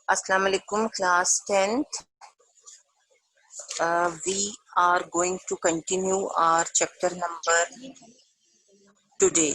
Assalamu alaikum, class 10th. We are going to continue our chapter number today.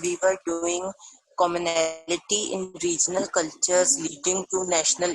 we were doing commonality in regional cultures leading to national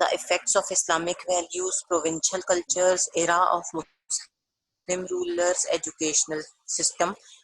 the effects of Islamic values, provincial cultures, era of Muslim rulers, educational system.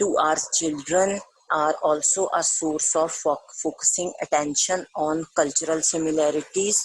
to our children are also a source of focusing attention on cultural similarities.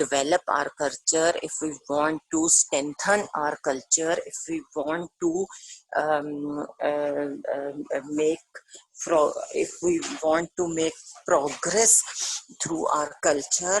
develop our culture, if we want to strengthen our culture, if we want to if we want to make progress through our culture,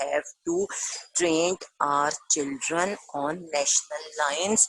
have to train our children on national lines.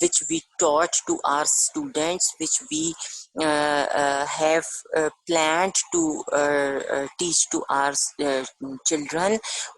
which we taught to our students, which we have planned to teach to our children,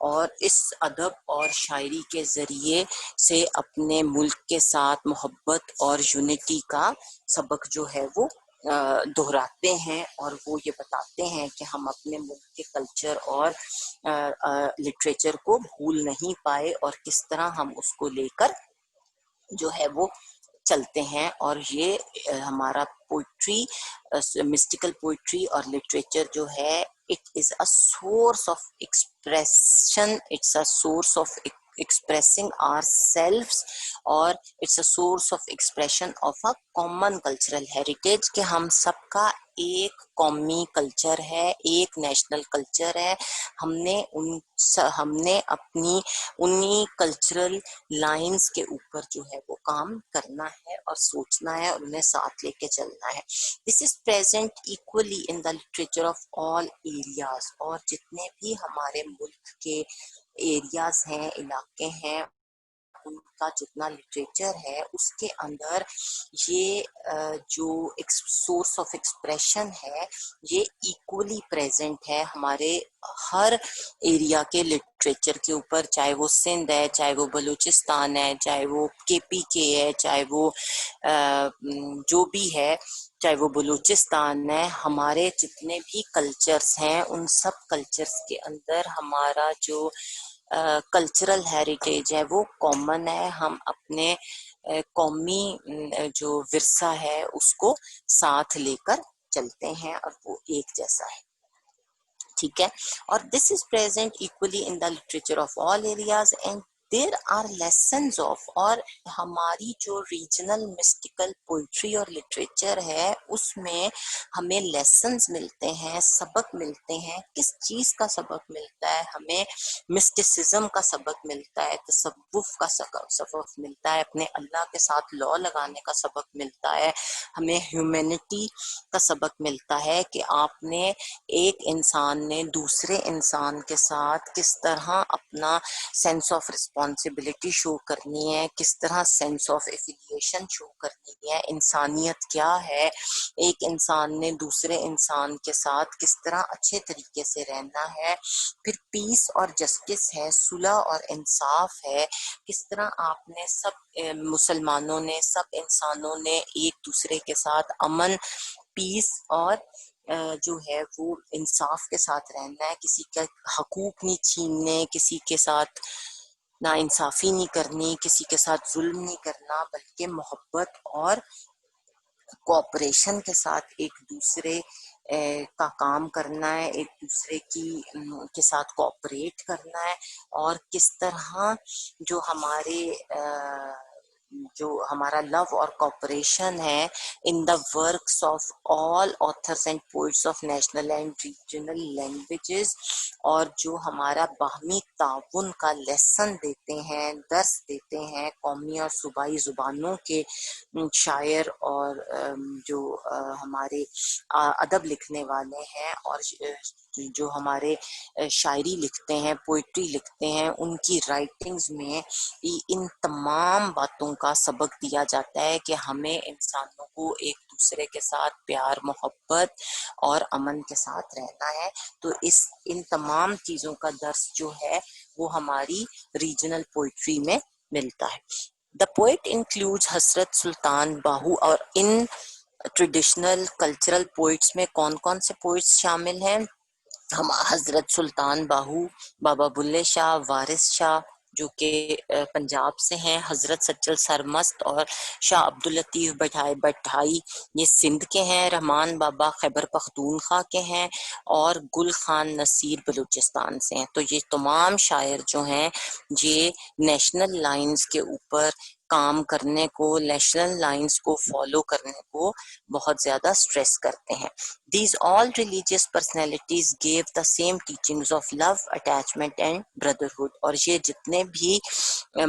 اور اس ادب اور شاعری کے ذریعے سے اپنے ملک کے ساتھ محبت اور یونٹی کا سبق جو ہے وہ دہراتے ہیں، اور وہ یہ بتاتے ہیں کہ ہم اپنے ملک کے کلچر اور لٹریچر کو بھول نہیں پائے، اور کس طرح ہم اس کو لے کر جو ہے وہ چلتے ہیں. اور یہ ہمارا پوئٹری، مسٹیکل پوئٹری اور لٹریچر جو ہے، it is a source of expression, it's a source of expressing ourselves، اور it's a source of expression of a common cultural heritage, کہ ہم سب کا ایک قومی کلچر ہے، ایک نیشنل کلچر ہے. ہم نے اپنی انہی کلچرل لائنز کے اوپر جو ہے وہ کام کرنا ہے اور سوچنا ہے اور انہیں ساتھ لے کے چلنا ہے. This is present equally in the literature of all areas, اور جتنے بھی ہمارے ملک کے ایریاز ہیں، علاقے ہیں، ان کا جتنا لٹریچر ہے اس کے اندر یہ جو سورس آف ایکسپریشن ہے یہ ایکولی پریزنٹ ہے ہمارے ہر ایریا کے لٹریچر کے اوپر، چاہے وہ سندھ ہے، چاہے وہ بلوچستان ہے، چاہے وہ KPK ہے، چاہے وہ جو بھی ہے، چاہے وہ بلوچستان ہے. ہمارے جتنے بھی کلچرز ہیں ان سب کلچرز کے اندر ہمارا جو کلچرل ہیریٹیج ہے وہ کامن ہے. ہم اپنے قومی جو ورثہ ہے اس کو ساتھ لے کر چلتے ہیں اور وہ ایک جیسا ہے. ٹھیک ہے، اور this is present equally in the literature of all areas and there are lessons of. اور ہماری جو ریجنل مسٹیکل پوئٹری اور لٹریچر ہے اس میں ہمیں لیسنز ملتے ہیں، سبق ملتے ہیں. کس چیز کا سبق ملتا ہے ہمیں؟ مسٹیسزم کا سبق ملتا ہے، تصوف کا سبق ملتا ہے، اپنے اللہ کے ساتھ لا لگانے کا سبق ملتا ہے، ہمیں ہیومینٹی کا سبق ملتا ہے کہ آپ نے ایک انسان نے دوسرے انسان کے ساتھ کس طرح اپنا سینس آف رسپانسبلٹی شو کرنی ہے، کس طرح سینس آف ایفیلیشن شو کرنی ہے، انسانیت کیا ہے، ایک انسان نے دوسرے انسان کے ساتھ کس طرح اچھے طریقے سے رہنا ہے. پھر پیس اور جسٹس ہے، صلح اور انصاف ہے، کس طرح آپ نے سب مسلمانوں نے، سب انسانوں نے ایک دوسرے کے ساتھ امن، پیس اور جو ہے وہ انصاف کے ساتھ رہنا ہے، کسی کا حقوق نہیں چھیننے، کسی کے ساتھ نا انصافی نہیں کرنی، کسی کے ساتھ ظلم نہیں کرنا، بلکہ محبت اور کوآپریشن کے ساتھ ایک دوسرے کا کام کرنا ہے، ایک دوسرے کے ساتھ کوآپریٹ کرنا ہے. اور کس طرح جو ہمارا لو اور کوآپریشن ہے in the works of all authors and poets of national and regional languages, اور جو ہمارا باہمی تعاون کا لیسن دیتے ہیں، درس دیتے ہیں قومی اور صوبائی زبانوں کے شاعر اور جو ہمارے ادب لکھنے والے ہیں، اور جو ہمارے شاعری لکھتے ہیں، پوئٹری لکھتے ہیں، ان کی رائٹنگز میں ان تمام باتوں کا سبق دیا جاتا ہے کہ ہمیں انسانوں کو ایک دوسرے کے ساتھ پیار، محبت اور امن کے ساتھ رہنا ہے. تو ان تمام چیزوں کا درس جو ہے وہ ہماری ریجنل پوئٹری میں ملتا ہے. دا پوئٹ انکلوڈز حضرت سلطان باہو. اور ان ٹریڈیشنل کلچرل پوئٹس میں کون کون سے پوئٹس شامل ہیں؟ ہم حضرت سلطان باہو، بابا بلے شاہ، وارث شاہ جو کہ پنجاب سے ہیں، حضرت سچل سرمست اور شاہ عبداللطیف بٹھائی یہ سندھ کے ہیں، رحمان بابا خیبر پختونخوا کے ہیں، اور گل خان نصیر بلوچستان سے ہیں. تو یہ تمام شاعر جو ہیں یہ نیشنل لائنز کے اوپر کام کرنے کو، نیشنل لائنز کو فالو کرنے کو بہت زیادہ سٹریس کرتے ہیں. These all religious personalities gave the same teachings of love, attachment and brotherhood. اور یہ جتنے بھی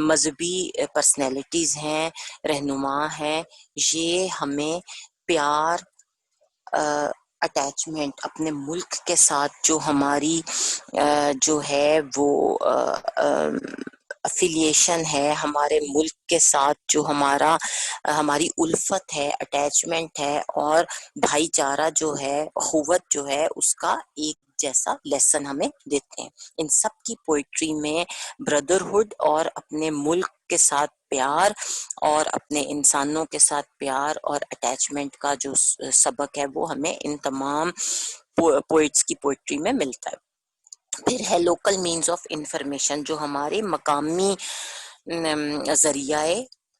مذہبی پرسنالٹیز ہیں، رہنما ہیں، یہ ہمیں پیار، اٹیچمنٹ اپنے ملک کے ساتھ جو ہماری جو ہے وہ افیلیشن ہے، ہمارے ملک کے ساتھ جو ہماری الفت ہے، اٹیچمنٹ ہے، اور بھائی چارہ جو ہے، اخوت جو ہے، اس کا ایک جیسا لیسن ہمیں دیتے ہیں. ان سب کی پوئٹری میں بردرہڈ اور اپنے ملک کے ساتھ پیار اور اپنے انسانوں کے ساتھ پیار اور اٹیچمنٹ کا جو سبق ہے وہ ہمیں ان تمام پوئٹس کی پوئٹری میں ملتا ہے. پھر ہے لوکل مینز آف انفارمیشن، جو ہمارے مقامی ذریعہ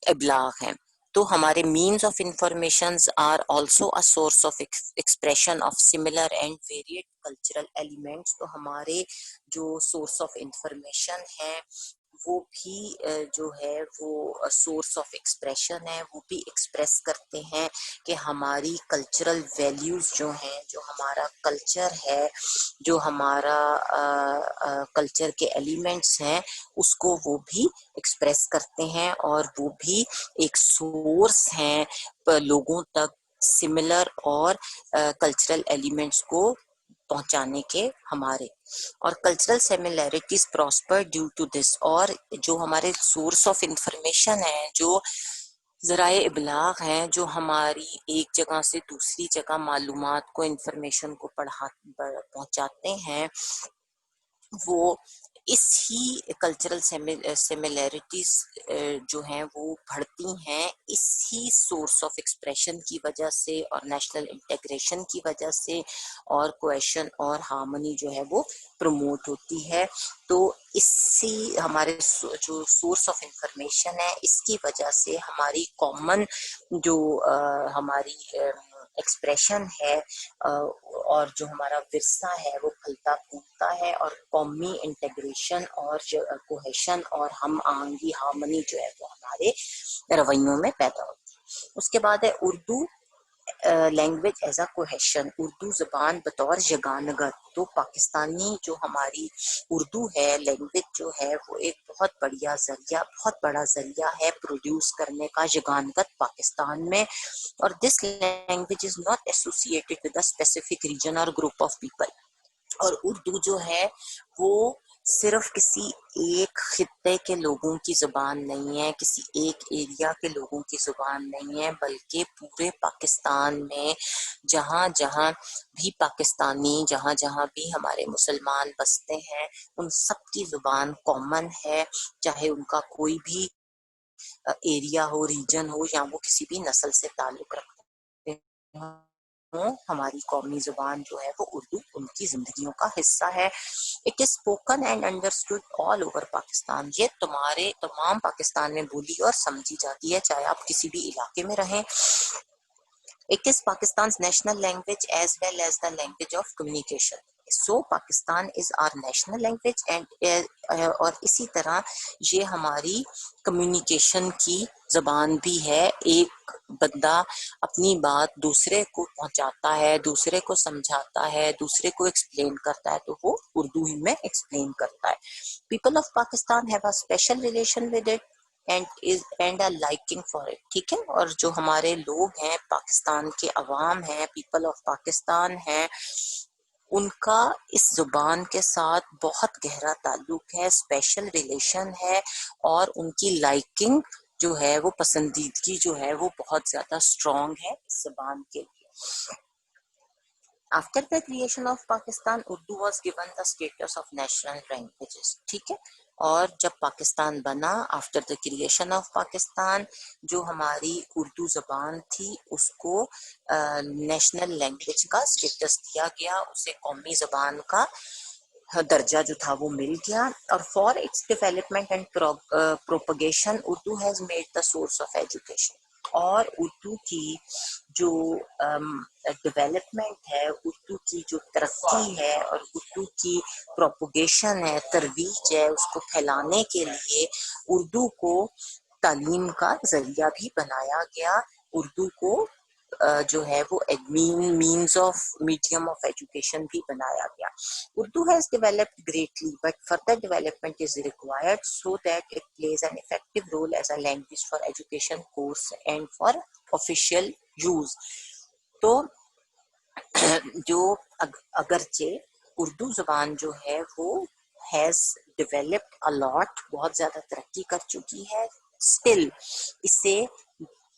ابلاغ ہیں. تو ہمارے means of informations are also a source of expression of similar and varied cultural elements. تو ہمارے جو سورس آف انفارمیشن ہیں وہ بھی جو ہے وہ سورس آف ایکسپریشن ہے، وہ بھی ایکسپریس کرتے ہیں کہ ہماری کلچرل ویلیوز جو ہیں، جو ہمارا کلچر ہے، جو ہمارا کلچر کے ایلیمنٹس ہیں، اس کو وہ بھی ایکسپریس کرتے ہیں، اور وہ بھی ایک سورس ہیں لوگوں تک سملر اور کلچرل ایلیمنٹس کو پہنچانے کے ہمارے. اور cultural similarities prosper due to this. اور جو ہمارے سورس آف انفارمیشن ہیں، جو ذرائع ابلاغ ہیں، جو ہماری ایک جگہ سے دوسری جگہ معلومات کو، انفارمیشن کو پہنچاتے ہیں، وہ اس ہی کلچرل سیملیرٹیز جو ہیں وہ بڑھتی ہیں اس ہی سورس آف ایکسپریشن کی وجہ سے اور نیشنل انٹیگریشن کی وجہ سے، اور کوہیشن اور ہارمنی جو ہے وہ پروموٹ ہوتی ہے. تو اسی ہمارے جو سورس آف انفارمیشن ہے، اس کی وجہ سے ہماری کامن جو ہماری ایکسپریشن ہے اور جو ہمارا ورثہ ہے وہ پھلتا پھولتا ہے، اور قومی انٹیگریشن اور کوہیشن اور ہم آہنگی، ہارمنی جو ہے وہ ہمارے رویوں میں پیدا ہوتی ہے. اس کے بعد ہے Urdu language as a cohesion. Urdu زبان بطور یگانگت. تو پاکستانی جو ہماری اردو ہے لینگویج جو ہے وہ ایک بہت بڑا ذریعہ ہے پروڈیوس کرنے کا یگانگت پاکستان میں. اور this language is not associated with a specific region اور گروپ آف پیپل. اور اردو جو ہے وہ صرف کسی ایک خطے کے لوگوں کی زبان نہیں ہے، کسی ایک ایریا کے لوگوں کی زبان نہیں ہے، بلکہ پورے پاکستان میں جہاں جہاں بھی پاکستانی، جہاں جہاں بھی ہمارے مسلمان بستے ہیں، ان سب کی زبان کامن ہے، چاہے ان کا کوئی بھی ایریا ہو، ریجن ہو، یا وہ کسی بھی نسل سے تعلق رکھتے ہوں. ہماری قومی زبان جو ہے وہ اردو ان کی زندگیوں کا حصہ ہے. It is spoken and understood all over Pakistan. یہ تمام پاکستان میں بولی اور سمجھی جاتی ہے، چاہے آپ کسی بھی علاقے میں رہیں. It is Pakistan's national language as well as the language of communication. So Pakistan is our national language and اور اسی طرح یہ ہماری کمیونیکیشن کی زبان بھی ہے. ایک بندہ اپنی بات دوسرے کو پہنچاتا ہے، دوسرے کو سمجھاتا ہے، دوسرے کو ایکسپلین کرتا ہے، تو وہ اردو ہی میں ایکسپلین کرتا ہے. People of Pakistan have a special relation with it and a liking for it. ٹھیک ہے. اور جو ہمارے لوگ ہیں پاکستان کے عوام ہیں، پیپل آف پاکستان ہیں، ان کا اس زبان کے ساتھ بہت گہرا تعلق ہے، اسپیشل ریلیشن ہے، اور ان کی لائکنگ جو ہے وہ پسندیدگی جو ہے وہ بہت زیادہ اسٹرانگ ہے اس زبان کے لیے. After the creation of Pakistan, Urdu was given the status of national languages. ٹھیک ہے. اور جب پاکستان بنا، after the creation of Pakistan, جو ہماری اردو زبان تھی اس کو نیشنل لینگویج کا اسٹیٹس دیا گیا، اسے قومی زبان کا درجہ جو تھا وہ مل گیا. اور for its development and propagation Urdu has made the source of education. اور اردو کی جو ڈیولپمنٹ ہے، اردو کی جو ترقی ہے، اور اردو کی پروپگیشن ہے، ترویج ہے، اس کو پھیلانے کے لیے اردو کو تعلیم کا ذریعہ بھی بنایا گیا. اردو کو جو ہے وہ means of medium of education بھی بنایا گیا. Urdu has developed greatly but further development is required so that it plays an effective role as a language for education course and for official use. تو جو اگرچہ اردو زبان جو ہے وہ ہیز ڈیولپڈ الاٹ، بہت زیادہ ترقی کر چکی ہے، اسٹل اسے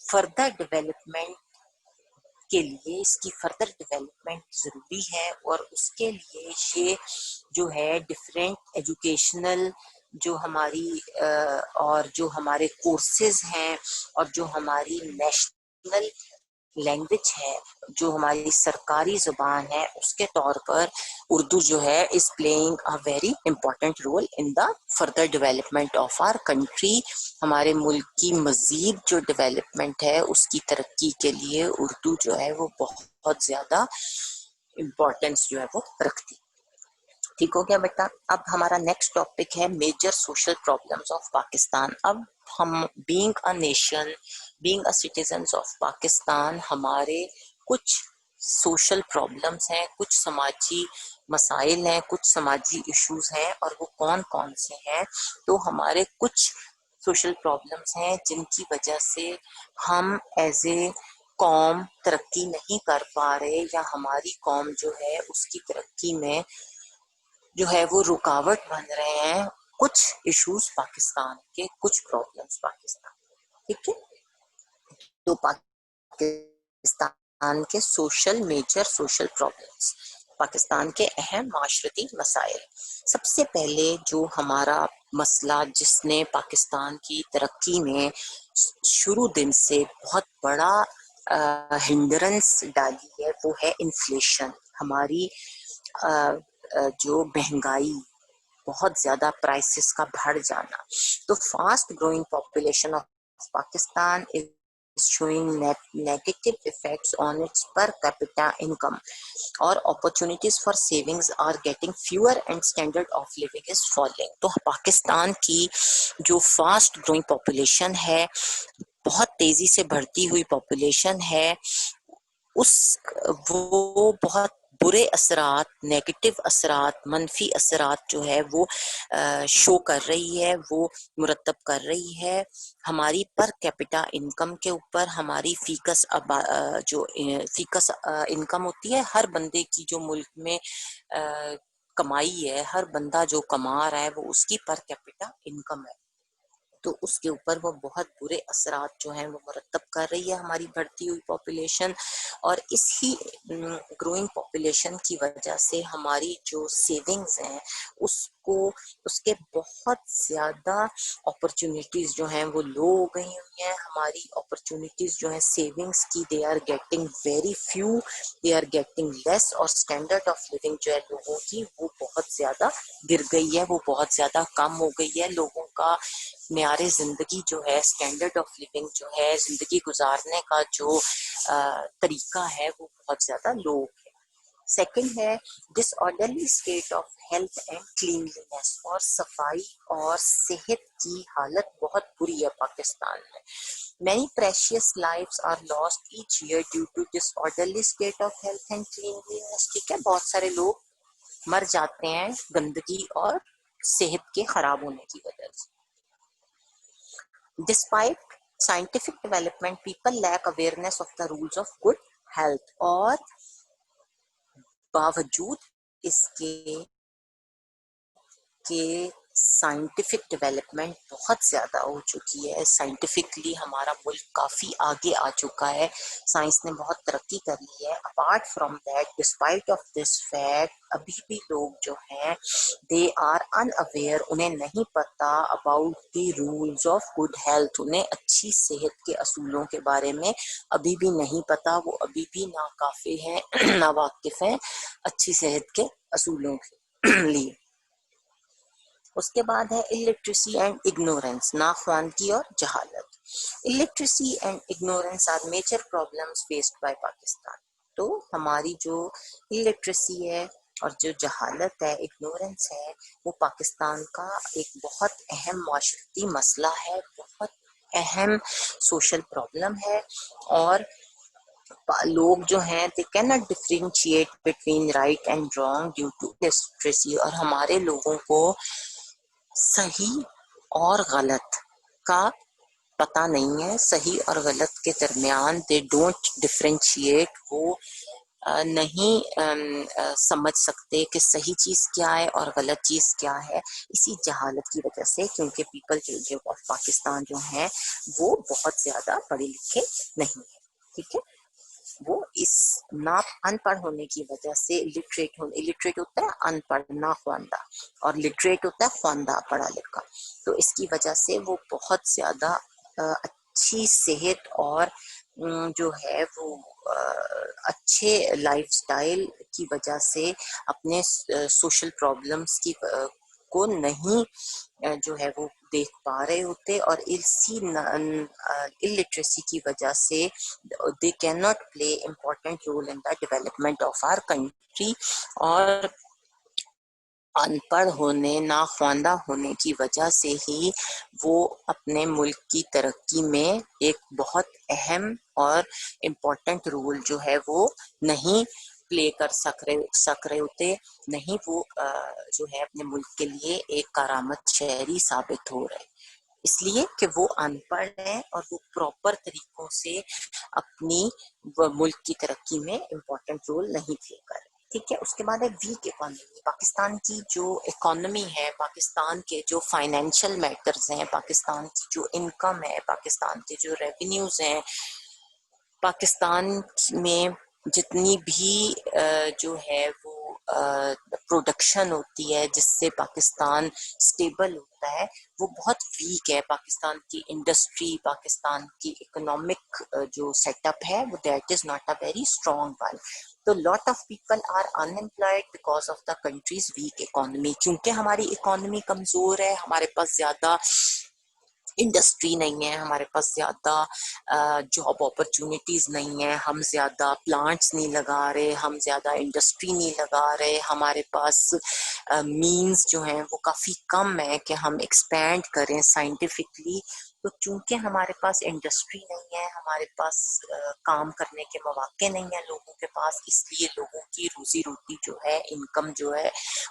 فردر ڈیولپمنٹ کے لیے اس کی فردر ڈیولپمنٹ ضروری ہے، اور اس کے لیے یہ جو ہے ڈفرینٹ ایجوکیشنل جو ہماری اور جو ہمارے کورسز ہیں، اور جو ہماری نیشنل لینگویج ہے، جو ہماری سرکاری زبان ہے، اس کے طور پر اردو جو ہے is playing a very important role in the further development of our country. ہمارے ملک کی مزید جو ڈیولپمنٹ ہے اس کی ترقی کے لیے اردو جو ہے وہ بہت زیادہ امپورٹینس جو ہے وہ رکھتی. ٹھیک ہو گیا بیٹا. اب ہمارا نیکسٹ ٹاپک ہے major social problems of Pakistan. اب ہم being a nation, being a citizens of Pakistan, ہمارے کچھ سوشل پرابلمس ہیں، کچھ سماجی مسائل ہیں، کچھ سماجی ایشوز ہیں، اور وہ کون کون سے ہیں. تو ہمارے کچھ سوشل پرابلمس ہیں جن کی وجہ سے ہم ایز اے قوم ترقی نہیں کر پا رہے، یا ہماری قوم جو ہے اس کی ترقی میں جو ہے وہ رکاوٹ بن رہے ہیں. کچھ ایشوز پاکستان کے، کچھ پرابلمس پاکستان. ٹھیک ہے، تو پاکستان کے میجر سوشل پرابلمس، پاکستان کے اہم معاشرتی مسائل. سب سے پہلے جو ہمارا مسئلہ جس نے پاکستان کی ترقی میں شروع دن سے بہت بڑا ہنڈرنس ڈالی ہے، وہ ہے انفلیشن. ہماری جو مہنگائی، بہت زیادہ پرائسز کا بڑھ جانا. تو fast growing population of Pakistan is showing negative effects on its per capita income, اور opportunities for savings are getting fewer and standard of living is falling. تو پاکستان کی جو فاسٹ گروئنگ پاپولیشن ہے، بہت تیزی سے بڑھتی ہوئی پاپولیشن ہے، وہ بہت برے اثرات، نیگیٹو اثرات، منفی اثرات جو ہے وہ شو کر رہی ہے، وہ مرتب کر رہی ہے ہماری پر کیپٹا انکم کے اوپر. ہماری فیکس انکم ہوتی ہے ہر بندے کی، جو ملک میں کمائی ہے، ہر بندہ جو کما رہا ہے وہ اس کی پر کیپٹا انکم ہے. تو اس کے اوپر وہ بہت برے اثرات جو ہیں وہ مرتب کر رہی ہے ہماری بڑھتی ہوئی پاپولیشن. اور اس ہی گروئنگ پاپولیشن کی وجہ سے ہماری جو سیونگز ہیں اس کے بہت زیادہ اپرچونیٹیز جو ہیں وہ لو ہو گئی ہوئی ہیں. ہماری اپرچونیٹیز جو ہیں سیونگز کی، they are getting very few, they are getting less, اور اسٹینڈرڈ آف لیونگ جو ہے لوگوں کی وہ بہت زیادہ گر گئی ہے، وہ بہت زیادہ کم ہو گئی ہے. لوگوں کا معیار زندگی جو ہے، اسٹینڈرڈ آف لیونگ جو ہے، زندگی گزارنے کا جو طریقہ ہے وہ بہت زیادہ لو ہے. سیکنڈ ہے disorderly state of health and cleanliness, اور صفائی اور صحت کی حالت بہت بری ہے پاکستان میں. Many precious lives are lost each year due to disorderly state of health and cleanliness. ٹھیک ہے، بہت سارے لوگ مر جاتے ہیں گندگی اور صحت کے خراب ہونے کی وجہ سے. Despite scientific development, people lack awareness of the rules of good health. اور باوجود اس کے سائنٹیفک ڈیولپمنٹ بہت زیادہ ہو چکی ہے، سائنٹیفکلی ہمارا ملک کافی آگے آ چکا ہے، سائنس نے بہت ترقی کر لی ہے. Apart from that, despite of this fact, ابھی بھی لوگ جو ہیں دے آر ان اویئر، انہیں نہیں پتا about the rules of good health, انہیں اچھی صحت کے اصولوں کے بارے میں ابھی بھی نہیں پتا، وہ ابھی بھی ناکافی ہیں، ناواقف ہیں اچھی صحت کے اصولوں کے لیے. اس کے بعد ہے illiteracy and ignorance، ناخواندگی اور جہالت. illiteracy and ignorance are major problems faced by Pakistan. تو ہماری جو illiteracy ہے اور جو جہالت ہے، ignorance ہے، وہ پاکستان کا ایک بہت اہم معاشرتی مسئلہ ہے، بہت اہم سوشل پرابلم ہے. اور لوگ جو ہیں they cannot differentiate between right and wrong due to illiteracy، اور ہمارے لوگوں کو صحیح اور غلط کا پتہ نہیں ہے، صحیح اور غلط کے درمیان they don't differentiate، وہ نہیں سمجھ سکتے کہ صحیح چیز کیا ہے اور غلط چیز کیا ہے، اسی جہالت کی وجہ سے، کیونکہ پیپل جو آف پاکستان جو ہیں وہ بہت زیادہ پڑھے لکھے نہیں ہیں. ٹھیک ہے، وہ اس نہ ان پڑھ ہونے کی وجہ سے الٹریٹ ہوتا ہے ان پڑھ نہ خواندہ، اور لٹریٹ ہوتا ہے خواندہ پڑھا لکھا. تو اس کی وجہ سے وہ بہت زیادہ اچھی صحت اور جو ہے وہ اچھے لائف سٹائل کی وجہ سے اپنے سوشل پرابلمس کی کو نہیں جو ہے وہ دیکھ پا رہے ہوتے، اور اسی illiteracy کی وجہ سے they cannot play important role in the development of our country. اور ان پڑھ ہونے ناخواندہ ہونے کی وجہ سے ہی وہ اپنے ملک کی ترقی میں ایک بہت اہم اور امپورٹنٹ رول جو ہے وہ نہیں پلے کر سک رہے ہوتے، نہیں وہ جو ہے اپنے ملک کے لیے ایک کارآمد شہری ثابت ہو رہے، اس لیے کہ وہ ان پڑھ ہیں اور وہ پراپر طریقوں سے اپنی ملک کی ترقی میں امپورٹنٹ رول نہیں پلے کر رہے. ٹھیک ہے. اس کے بعد ہے ویک اکانومی. پاکستان کی جو اکانومی ہے، پاکستان کے جو فائنینشیل میٹرز ہیں، پاکستان کی جو انکم ہے، پاکستان کے جو ریونیوز ہیں، پاکستان میں جتنی بھی جو ہے وہ پروڈکشن ہوتی ہے جس سے پاکستان سٹیبل ہوتا ہے، وہ بہت ویک ہے. پاکستان کی انڈسٹری، پاکستان کی اکنامک جو سیٹ اپ ہے وہ that is not a very strong one. تو lot of people are unemployed because of the country's weak economy. کیونکہ ہماری اکانومی کمزور ہے، ہمارے پاس زیادہ انڈسٹری نہیں ہے، ہمارے پاس زیادہ جاب اپرچونیٹیز نہیں ہیں، ہم زیادہ پلانٹس نہیں لگا رہے، ہم زیادہ انڈسٹری نہیں لگا رہے، ہمارے پاس مینز جو ہیں وہ کافی کم ہے کہ ہم ایکسپینڈ کریں سائنٹیفکلی. تو چونکہ ہمارے پاس انڈسٹری نہیں ہے، ہمارے پاس کام کرنے کے مواقع نہیں ہیں لوگوں کے پاس، اس لیے لوگوں کی روزی روٹی جو ہے، انکم جو ہے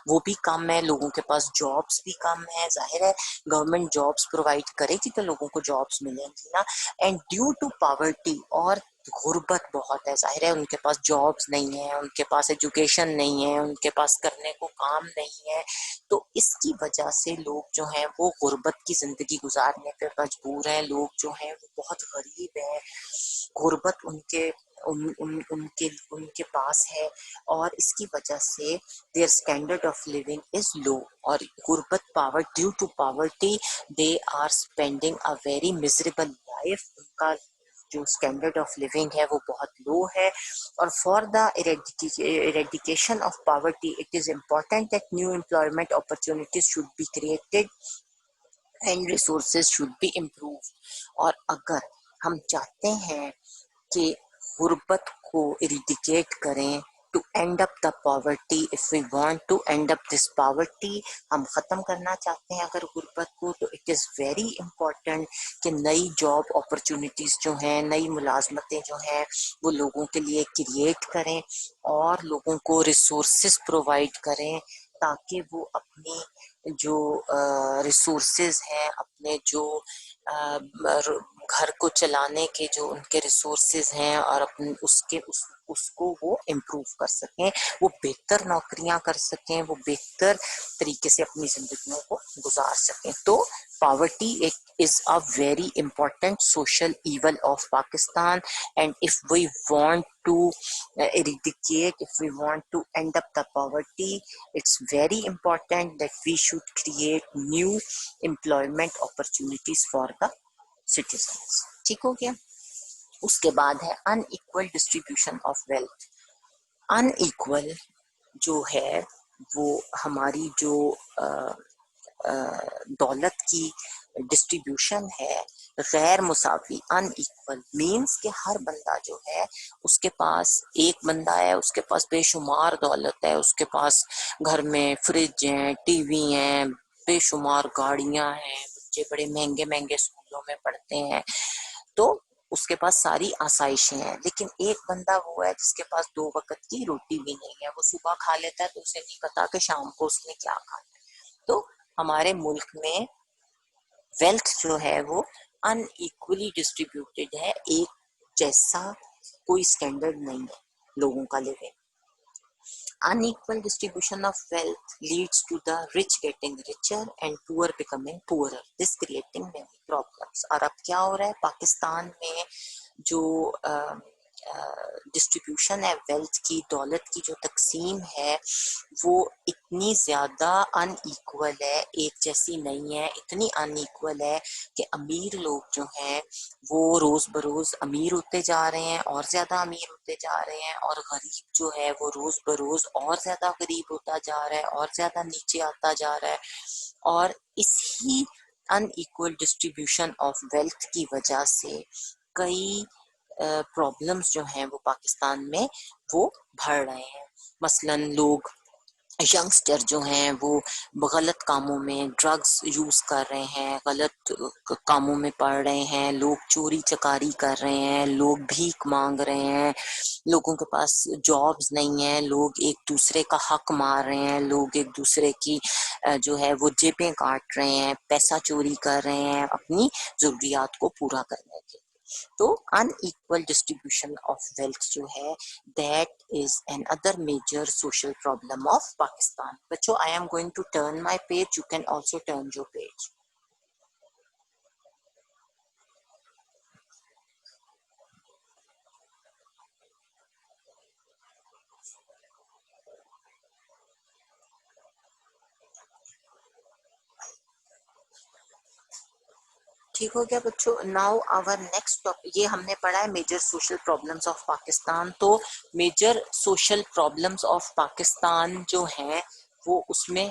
وہ بھی کم ہے، لوگوں کے پاس جابس بھی کم ہے. ظاہر ہے گورنمنٹ جابس پرووائڈ کرے گی تو لوگوں کو جابس ملیں گی نا. اینڈ ڈیو ٹو پاورٹی اور غربت بہت ہے، ظاہر ہے ان کے پاس جابس نہیں ہیں، ان کے پاس ایجوکیشن نہیں ہے، ان کے پاس کرنے کو کام نہیں ہے. تو اس کی وجہ سے لوگ جو ہیں وہ غربت کی زندگی گزارنے پہ مجبور ہیں. لوگ جو ہیں وہ بہت غریب ہیں، غربت ان کے پاس ہے، اور اس کی وجہ سے their standard of living is low. اور غربت due to poverty they are spending a very miserable life. ان کا جو اسٹینڈرڈ آف لیونگ ہے وہ بہت لو ہے. اور for the eradication of poverty it is important that new employment opportunities should be created and resources should be improved. اور اگر ہم چاہتے ہیں کہ غربت کو eradicate کریں to end up the poverty, if we want to end up this poverty, ہم ختم کرنا چاہتے ہیں اگر غربت کو، تو it is very important کہ نئی جاب اپرچونیٹیز جو ہیں، نئی ملازمتیں جو ہیں وہ لوگوں کے لیے کریٹ کریں اور لوگوں کو ریسورسز پرووائڈ کریں تاکہ وہ اپنی جو ریسورسز ہیں، اپنے جو گھر کو چلانے کے جو ان کے ریسورسز ہیں اور اپنے اس کو وہ امپروو کر سکیں، وہ بہتر نوکریاں کر سکیں، وہ بہتر طریقے سے اپنی زندگیوں کو گزار سکیں. تو poverty is a very important social evil of Pakistan, and if we want to eradicate, if we want to end up the poverty, it's very important that we should create new employment opportunities for the citizens. ٹھیک ہو گیا. اس کے بعد ہے unequal distribution of wealth. Unequal جو ہے وہ ہماری جو دولت کی ڈسٹریبیوشن ہے غیر مساوی. ان ایکول مینس کہ ہر بندہ جو ہے اس کے پاس ایک بندہ ہے، اس کے پاس بے شمار دولت ہے، اس کے پاس گھر میں فریج ہیں، ٹی وی ہیں، بے شمار گاڑیاں ہیں، بچے بڑے مہنگے مہنگے اسکولوں میں پڑھتے ہیں، تو اس کے پاس ساری آسائشیں ہیں. لیکن ایک بندہ وہ ہے جس کے پاس 2 وقت کی روٹی بھی نہیں ہے. وہ صبح کھا لیتا ہے تو اسے نہیں پتا کہ شام کو اس نے کیا کھانا ہے. تو ہمارے ملک میں ویلتھ جو ہے وہ ان ایکولی ڈسٹریبیوٹیڈ ہے، ایک جیسا کوئی اسٹینڈرڈ نہیں ہے لوگوں کا living. Unequal distribution of wealth leads to the rich getting richer and poor becoming poorer. This creating many problems. اور اب کیا ہو رہا ہے پاکستان میں جو ڈسٹریبیوشن ہے ویلتھ کی، دولت کی جو تقسیم ہے وہ اتنی زیادہ ان ایکول ہے، ایک جیسی نہیں ہے، اتنی ان ایکول ہے کہ امیر لوگ جو ہیں وہ روز بروز امیر ہوتے جا رہے ہیں اور زیادہ امیر ہوتے جا رہے ہیں، اور غریب جو ہے وہ روز بروز اور زیادہ غریب ہوتا جا رہا ہے اور زیادہ نیچے آتا جا رہا ہے، اور اس ہی ان ایکول ڈسٹریبیوشن آف ویلتھ کی وجہ سے کئی پرابلمس جو ہیں وہ پاکستان میں وہ بڑھ رہے ہیں. مثلا لوگ ینگسٹر جو ہیں وہ غلط کاموں میں ڈرگس یوز کر رہے ہیں، غلط کاموں میں پڑ رہے ہیں، لوگ چوری چکاری کر رہے ہیں، لوگ بھیک مانگ رہے ہیں، لوگوں کے پاس جابز نہیں ہیں، لوگ ایک دوسرے کا حق مار رہے ہیں، لوگ ایک دوسرے کی جو ہے وہ جیبیں کاٹ رہے ہیں، پیسہ چوری کر رہے ہیں اپنی ضروریات کو پورا کرنے کے. تو ان ایکول ڈسٹریبیوشن آف ویلتھ جو ہے that is another major social problem of Pakistan. بچوں I am going to turn my page, you can also turn your page. ٹھیک ہو گیا بچوں. ناؤ آور نیکسٹ ٹاپک، یہ ہم نے پڑھا ہے major social problems of Pakistan. تو major social problems of Pakistan جو ہیں وہ اس میں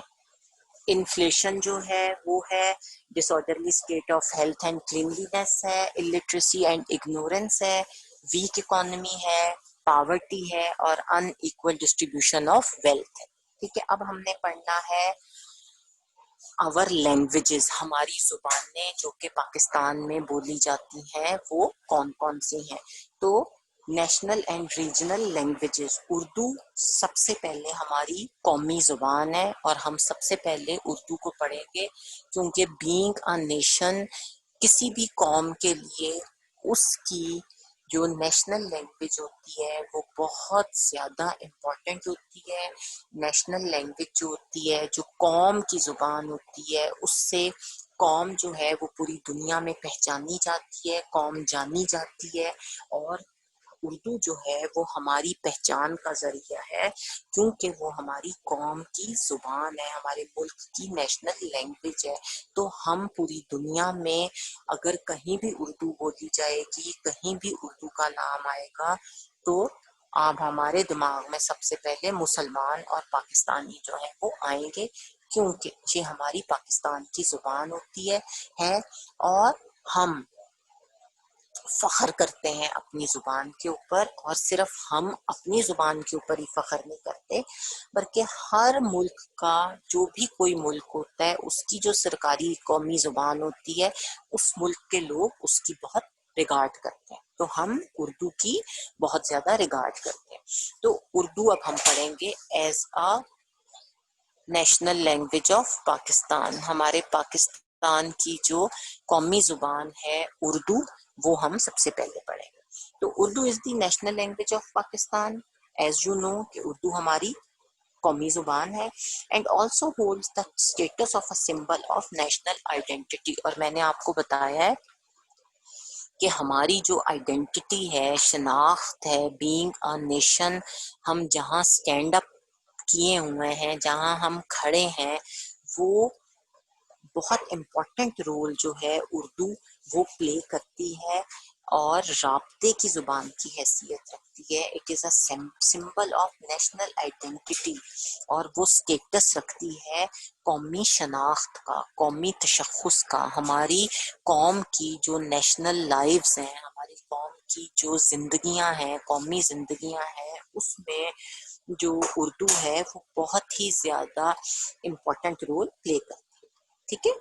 انفلیشن جو ہے وہ ہے، disorderly state of health and cleanliness ہے، الٹریسی اینڈ اگنورینس ہے، ویک اکانومی ہے، پاورٹی ہے، اور unequal distribution of wealth ہے. ٹھیک ہے، اب ہم نے پڑھنا ہے اور لینگویجز، ہماری زبانیں جو کہ پاکستان میں بولی جاتی ہیں وہ کون کون سی ہیں. تو national and regional languages, Urdu سب سے پہلے ہماری قومی زبان ہے اور ہم سب سے پہلے اردو کو پڑھیں گے، کیونکہ بینگ اے نیشن کسی بھی قوم کے لیے اس کی جو نیشنل لینگویج ہوتی ہے وہ بہت زیادہ امپورٹنٹ ہوتی ہے. نیشنل لینگویج جو ہوتی ہے، جو قوم کی زبان ہوتی ہے، اس سے قوم جو ہے وہ پوری دنیا میں پہچانی جاتی ہے، قوم جانی جاتی ہے. اور اردو جو ہے وہ ہماری پہچان کا ذریعہ ہے، کیونکہ وہ ہماری قوم کی زبان ہے، ہمارے ملک کی نیشنل لینگویج ہے. تو ہم پوری دنیا میں اگر کہیں بھی اردو بولی جائے گی، کہیں بھی اردو کا نام آئے گا، تو اب ہمارے دماغ میں سب سے پہلے مسلمان اور پاکستانی جو ہے وہ آئیں گے، کیونکہ یہ ہماری پاکستان کی زبان ہوتی ہے اور ہم فخر کرتے ہیں اپنی زبان کے اوپر. اور صرف ہم اپنی زبان کے اوپر ہی فخر نہیں کرتے، بلکہ ہر ملک کا جو بھی کوئی ملک ہوتا ہے اس کی جو سرکاری قومی زبان ہوتی ہے اس ملک کے لوگ اس کی بہت ریگارڈ کرتے ہیں. تو ہم اردو کی بہت زیادہ ریگارڈ کرتے ہیں. تو اردو اب ہم پڑھیں گے as a national language of Pakistan. ہمارے پاکستان کی جو قومی زبان ہے اردو، وہ ہم سب سے پہلے پڑھیں گے. تو Urdu is the national language of Pakistan. As you know کہ اردو ہماری قومی زبان ہے and also holds the status of a symbol of national identity. اور میں نے آپ کو بتایا ہے کہ ہماری جو آئیڈینٹی ہے، شناخت ہے، بینگ اے نیشن، ہم جہاں اسٹینڈ اپ کیے ہوئے ہیں، جہاں ہم کھڑے ہیں، وہ بہت امپورٹنٹ رول جو ہے اردو وہ پلے کرتی ہے اور رابطے کی زبان کی حیثیت رکھتی ہے. It is a symbol of national identity, اور وہ اسٹیٹس رکھتی ہے قومی شناخت کا، قومی تشخص کا. ہماری قوم کی جو نیشنل لائفز ہیں، ہماری قوم کی جو زندگیاں ہیں، قومی زندگیاں ہیں، اس میں جو اردو ہے وہ بہت ہی زیادہ امپورٹنٹ رول پلے کرتی ہے. ٹھیک ہے،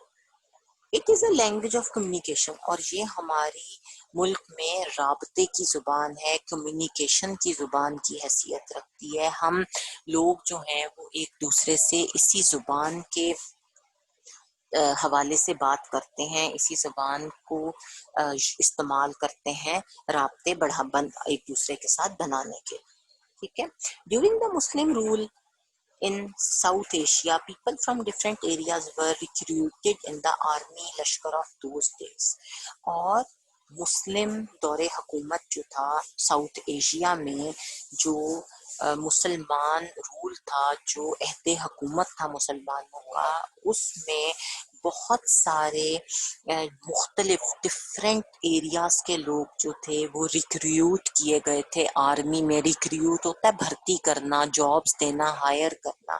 it is a language of communication, اور یہ ہماری ملک میں رابطے کی زبان ہے، کمیونیکیشن کی زبان کی حیثیت رکھتی ہے. ہم لوگ جو ہیں وہ ایک دوسرے سے اسی زبان کے حوالے سے بات کرتے ہیں، اسی زبان کو استعمال کرتے ہیں رابطے ایک دوسرے کے ساتھ بنانے کے. ٹھیک ہے، during the Muslim rule in South Asia, people from different areas were recruited in the army لشکر of those days. اور مسلم دور حکومت جو تھا ساؤتھ ایشیا میں، جو مسلمان رول تھا، جو عہد حکومت تھا مسلمانوں کا، اس میں بہت سارے مختلف ڈفرینٹ ایریاز کے لوگ جو تھے وہ ریکریوٹ کیے گئے تھے آرمی میں. ریکریوٹ ہوتا ہے بھرتی کرنا، جابس دینا، ہائر کرنا.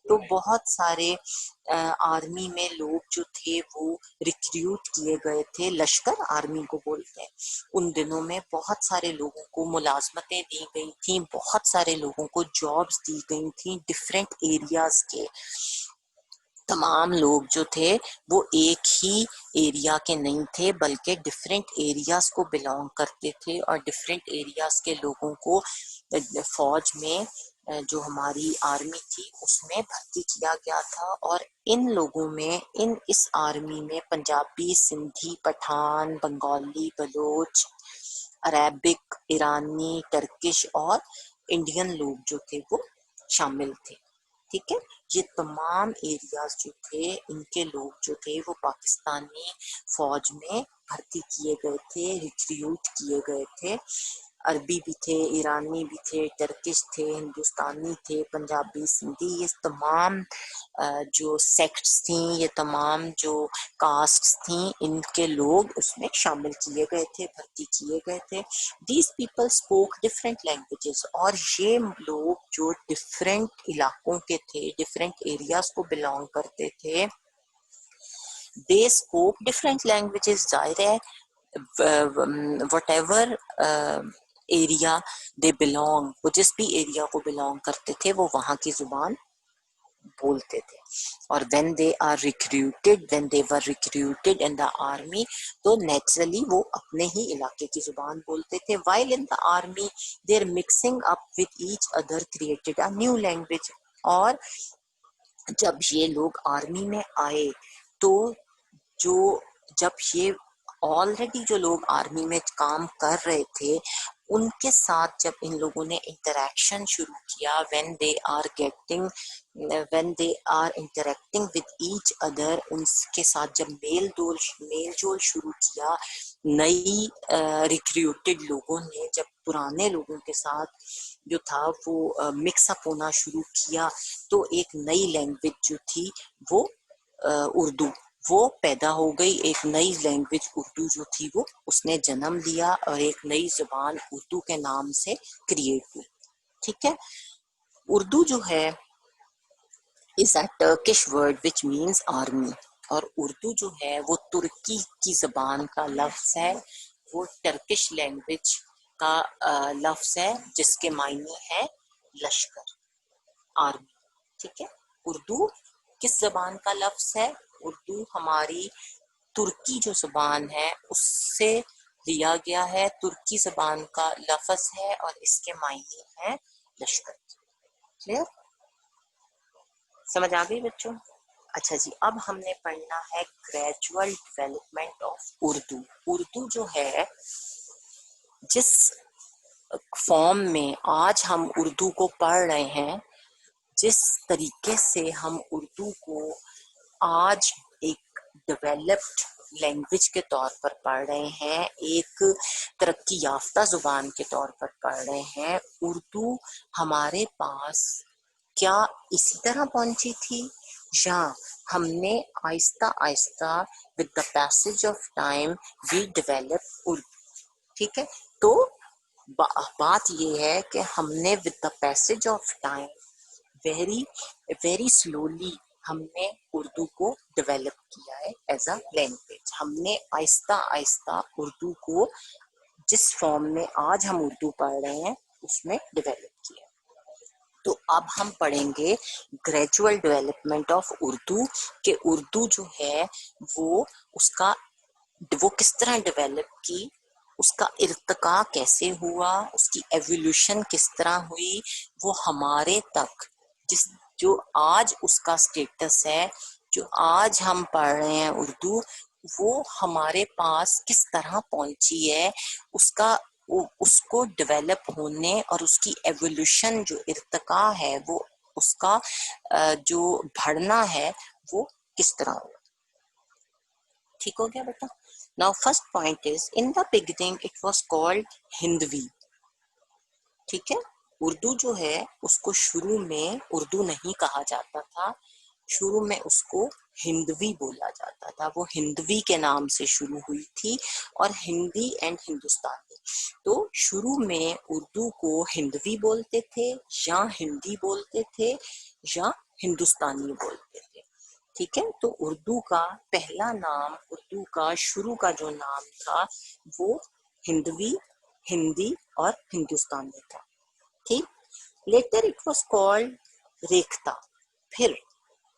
تو بہت سارے آرمی میں لوگ جو تھے وہ ریکریوٹ کیے گئے تھے. لشکر آرمی کو بولتے ہیں. ان دنوں میں بہت سارے لوگوں کو ملازمتیں دی گئی تھیں، بہت سارے لوگوں کو جابس دی گئی تھیں. ڈفرینٹ ایریاز کے تمام لوگ جو تھے وہ ایک ہی ایریا کے نہیں تھے، بلکہ ڈفرینٹ ایریاز کو بلانگ کرتے تھے، اور ڈفرینٹ ایریاز کے لوگوں کو فوج میں جو ہماری آرمی تھی اس میں بھرتی کیا گیا تھا. اور ان لوگوں میں اس آرمی میں پنجابی، سندھی، پٹھان، بنگالی، بلوچ، عربک، ایرانی، ٹرکش اور انڈین لوگ جو تھے وہ شامل تھے. ٹھیک ہے، یہ تمام ایریاز جو تھے ان کے لوگ جو تھے وہ پاکستانی فوج میں بھرتی کیے گئے تھے، ریکریوٹ کیے گئے تھے. عربی بھی تھے، ایرانی بھی تھے، ٹرکش تھے، ہندوستانی تھے، پنجابی، سندھی. یہ تمام جو سیکٹس تھیں، یہ تمام جو کاسٹس تھیں، ان کے لوگ اس میں شامل کیے گئے تھے، بھرتی کیے گئے تھے. These people spoke different languages. اور یہ لوگ جو ڈفرینٹ علاقوں کے تھے، ڈفرینٹ ایریاز کو بلانگ کرتے تھے، دے اسپوک ڈفرینٹ لینگویجز. ظاہر ہے what ever area they belong, وہ جس بھی ایریا کو بلانگ کرتے تھے وہ وہاں کی زبان بولتے تھے. اور when they were recruited in the army تو نیچرلی وہ اپنے ہی علاقے کی زبان بولتے تھے. while in the army they are mixing up with each other created a new language. اور جب یہ لوگ آرمی میں آئے تو جب یہ آلریڈی جو لوگ آرمی میں کام کر رہے تھے ان کے ساتھ جب ان لوگوں نے انٹریکشن شروع کیا، when they are interacting with each other، ان کے ساتھ جب میل جول شروع کیا، نئی ریکریوٹڈ لوگوں نے جب پرانے لوگوں کے ساتھ جو تھا وہ مکس اپ ہونا شروع کیا، تو ایک نئی لینگویج جو تھی وہ اردو وہ پیدا ہو گئی. ایک نئی لینگویج اردو جو تھی وہ اس نے جنم لیا، اور ایک نئی زبان اردو کے نام سے کریٹ ہوئی. ٹھیک ہے، اردو جو ہے is a Turkish word which means army. اور اردو جو ہے وہ ترکی کی زبان کا لفظ ہے، وہ ٹرکش لینگویج کا لفظ ہے جس کے معنی ہے لشکر، آرمی. ٹھیک ہے، اردو کس زبان کا لفظ ہے؟ اردو ہماری ترکی جو زبان ہے اس سے لیا گیا ہے، ترکی زبان کا لفظ ہے، اور اس کے معنی ہے لشکر. کلیئر؟ سمجھ آ گئی بچوں؟ اچھا جی، اب ہم نے پڑھنا ہے gradual development of Urdu. Urdu جو ہے جس فارم میں آج ہم اردو کو پڑھ رہے ہیں، جس طریقے سے ہم اردو کو آج ایک ڈیولپڈ لینگویج کے طور پر پڑھ رہے ہیں، ایک ترقی یافتہ زبان کے طور پر پڑھ رہے ہیں، اردو ہمارے پاس کیا اسی طرح پہنچی تھی، یا ہم نے آہستہ آہستہ with the passage of time we develop Urdu. ٹھیک ہے، تو بات یہ ہے کہ ہم نے with the passage of time very slowly ہم نے اردو کو ڈیولپ کیا ہے ایز اے لینگویج. ہم نے آہستہ آہستہ اردو کو جس فارم میں آج ہم اردو پڑھ رہے ہیں اس میں ڈیولپ کیا. تو اب ہم پڑھیں گے گریجول ڈیولپمنٹ آف اردو، کہ اردو جو ہے وہ کس طرح ڈیولپ کی، اس کا ارتقاء کیسے ہوا، اس کی ایولیوشن کس طرح ہوئی، وہ ہمارے تک جو آج اس کا سٹیٹس ہے، جو آج ہم پڑھ رہے ہیں اردو، وہ ہمارے پاس کس طرح پہنچی ہے، اس کو ڈیولپ ہونے اور اس کی ایولیوشن جو ارتقاء ہے، وہ اس کا جو بڑھنا ہے وہ کس طرح ہو. ٹھیک ہو گیا بیٹا؟ Now first point is, in the beginning it was called Hindavi. ٹھیک ہے, اردو جو ہے اس کو شروع میں اردو نہیں کہا جاتا تھا, شروع میں اس کو ہندوی بولا جاتا تھا. وہ ہندوی کے نام سے شروع ہوئی تھی, اور ہندی اینڈ ہندوستانی. تو شروع میں اردو کو ہندوی بولتے تھے, یا ہندی بولتے تھے, یا ہندوستانی بولتے تھے. ٹھیک ہے, تو اردو کا پہلا نام, اردو کا شروع کا جو نام تھا وہ ہندوی, ہندی اور ہندوستانی تھا. ٹھیک, later it was called Rekhta. پھر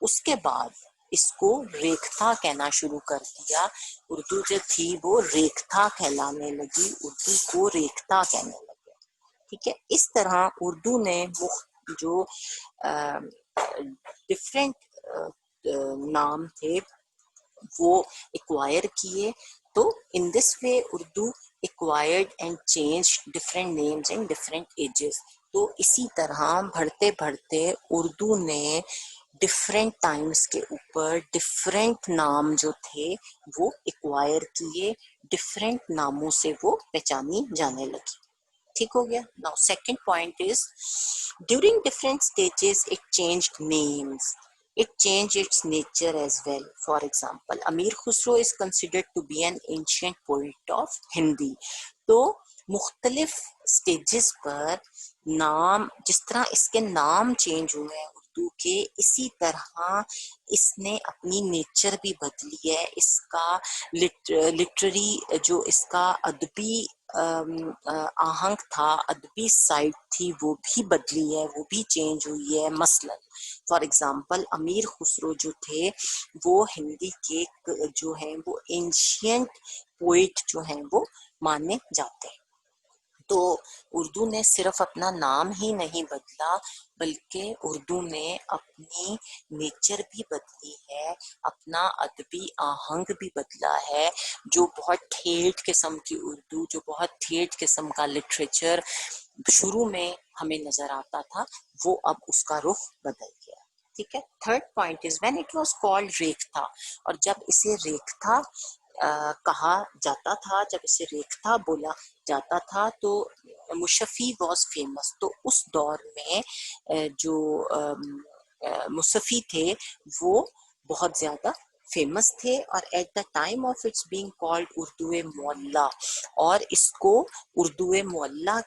اس کے بعد اس کو ریختہ کہنا شروع کر دیا. اردو جو تھی وہ ریختہ کہلانے لگی, اردو کو ریختہ کہنے لگے. ٹھیک ہے, اس طرح اردو نے جو ڈفرینٹ نام تھے وہ ایکوائر کیے. تو in this way Urdu acquired and change different names in different ages. تو اسی طرح بڑھتے بڑھتے اردو نے ڈفرینٹ ٹائمز کے اوپر ڈفرینٹ نام جو تھے وہ ایکوائر کیے, ڈفرینٹ ناموں سے وہ پہچانی جانے لگی. ٹھیک ہو گیا. Now second point is, during different stages it changed names, it changed its nature as well. For example, Amir Khusro is considered to be an ancient poet of Hindi. تو مختلف سٹیجز پر نام, جس طرح اس کے نام چینج ہوئے ہیں اردو کے, اسی طرح اس نے اپنی نیچر بھی بدلی ہے. اس کا لٹری جو اس کا ادبی آہنگ تھا, ادبی سائڈ تھی, وہ بھی بدلی ہے, وہ بھی چینج ہوئی ہے. مثلا فار ایگزامپل امیر خسرو جو تھے وہ ہندی کے جو ہیں وہ اینشینٹ پوئٹ جو ہیں وہ مانے جاتے ہیں. تو اردو نے صرف اپنا نام ہی نہیں بدلا, بلکہ اردو نے اپنی نیچر بھی بدلی ہے, اپنا ادبی آہنگ بھی بدلا ہے. جو بہت ٹھیٹھ قسم کی اردو, جو بہت ٹھیٹھ قسم کا لٹریچر شروع میں ہمیں نظر آتا تھا, وہ اب اس کا رخ بدل گیا. ٹھیک ہے. Third point is, when it was called Rekhta, اور جب اسے ریختہ کہا جاتا تھا, جب اسے ریختہ بولا جاتا تھا, تو مشفی واز فیمس. تو اس دور میں جو مصفی تھے وہ بہت زیادہ فیمس تھے, اور at the time of its being called Urdu Mualla, اور اس کو اردو معلیٰ